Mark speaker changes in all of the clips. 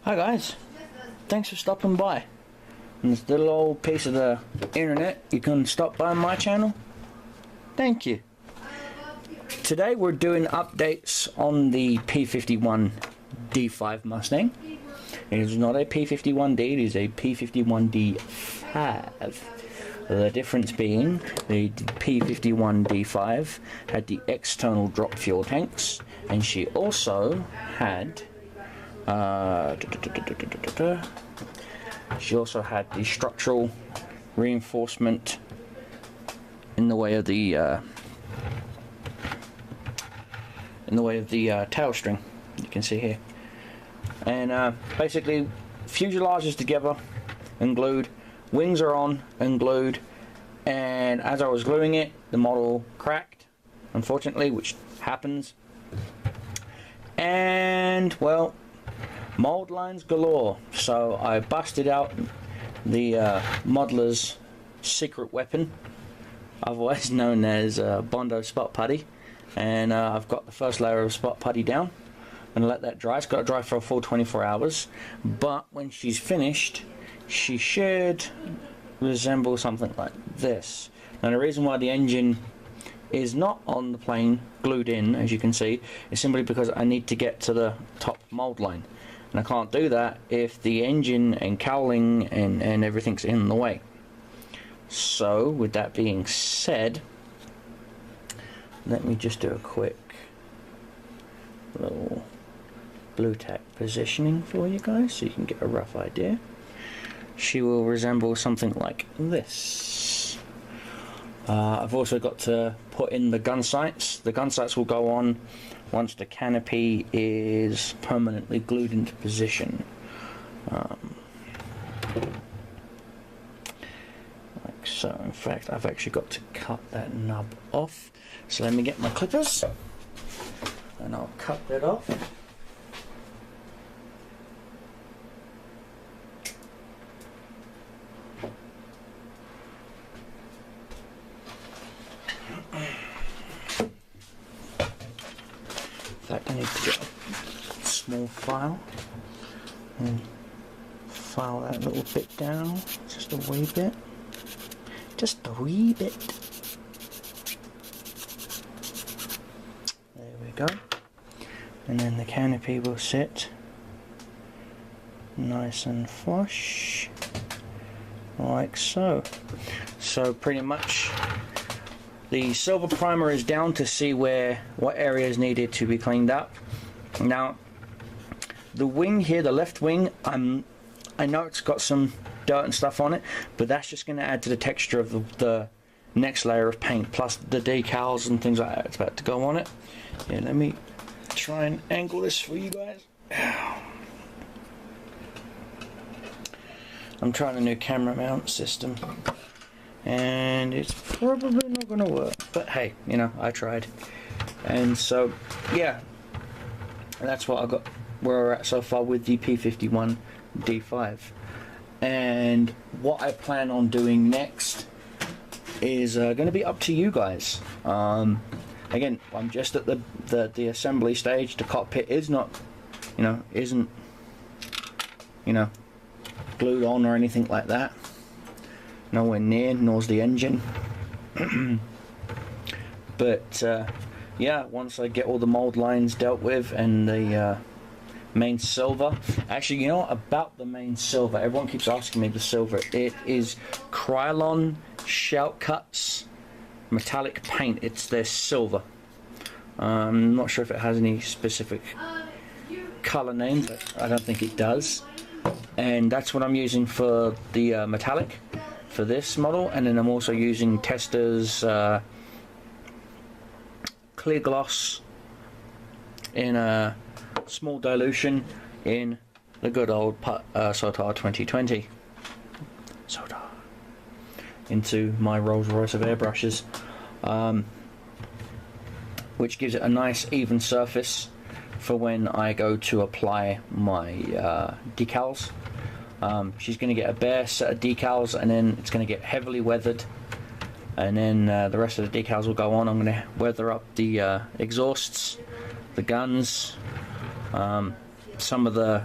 Speaker 1: Hi guys, thanks for stopping by. On this little old piece of the internet, you can stop by my channel. Thank you. Today we're doing updates on the P51 D5 Mustang. It is not a P51D, it is a P51D5. The difference being the P51D5 had the external drop fuel tanks, and she also had the structural reinforcement in the way of the tail string. You can see here, and basically fuselage is together and glued. Wings are on and glued, and as I was gluing it, the model cracked, unfortunately, which happens. And well, mold lines galore. So I busted out the modeler's secret weapon, otherwise known as Bondo spot putty, and I've got the first layer of spot putty down and let that dry. It's got to dry for a full 24 hours, but when she's finished, she should resemble something like this. Now the reason why the engine is not on the plane glued in, as you can see, is simply because I need to get to the top mold line, and I can't do that if the engine and cowling and everything's in the way. So with that being said, let me just do a quick little blue tack positioning for you guys so you can get a rough idea. She will resemble something like this. I've also got to put in the gun sights. The gun sights will go on once the canopy is permanently glued into position. Like so. In fact, I've actually got to cut that nub off. So let me get my clippers and I'll cut that off. In fact, I need to get a small file and file that little bit down, just a wee bit. Just a wee bit. There we go. And then the canopy will sit nice and flush, like so. So pretty much the silver primer is down to see what areas needed to be cleaned up. Now the wing here, the left wing, I know it's got some dirt and stuff on it, but that's just going to add to the texture of the next layer of paint, plus the decals and things like that. It's about to go on it. Yeah, let me try and angle this for you guys. I'm trying a new camera mount system, and it's probably not going to work, but hey, you know, I tried. And so yeah, that's what I got, where we're at so far with the P51 D5. And what I plan on doing next is going to be up to you guys. Again, I'm just at the assembly stage. The cockpit is not, isn't glued on or anything like that. Nowhere near, nor's the engine. But yeah, once I get all the mold lines dealt with and the main silver, actually, you know what, about the main silver, everyone keeps asking me the silver. It is Krylon Shout Cuts metallic paint. It's their silver. I'm not sure if it has any specific color name, but I don't think it does. And that's what I'm using for the metallic for this model. And then I'm also using Testa's clear gloss in a small dilution in the good old Sotar 2020 Sotar into my Rolls Royce of airbrushes, which gives it a nice even surface for when I go to apply my decals. She's going to get a bare set of decals, and then it's going to get heavily weathered, and then the rest of the decals will go on. I'm going to weather up the exhausts, the guns, some of the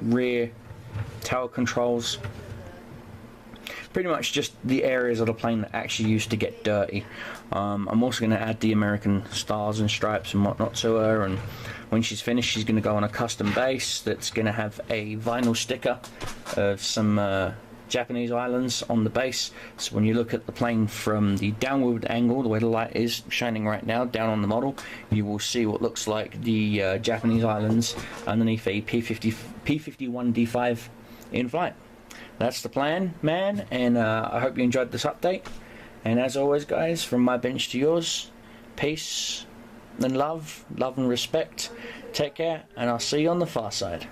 Speaker 1: rear tower controls. Pretty much just the areas of the plane that actually used to get dirty. I'm also going to add the American stars and stripes and whatnot to her, and when she's finished she's going to go on a custom base that's going to have a vinyl sticker of some Japanese islands on the base, so when you look at the plane from the downward angle, the way the light is shining right now down on the model, you will see what looks like the Japanese islands underneath a P51 D5 in flight. That's the plan, man, and I hope you enjoyed this update. And as always, guys, from my bench to yours, peace and love and respect. Take care, and I'll see you on the far side.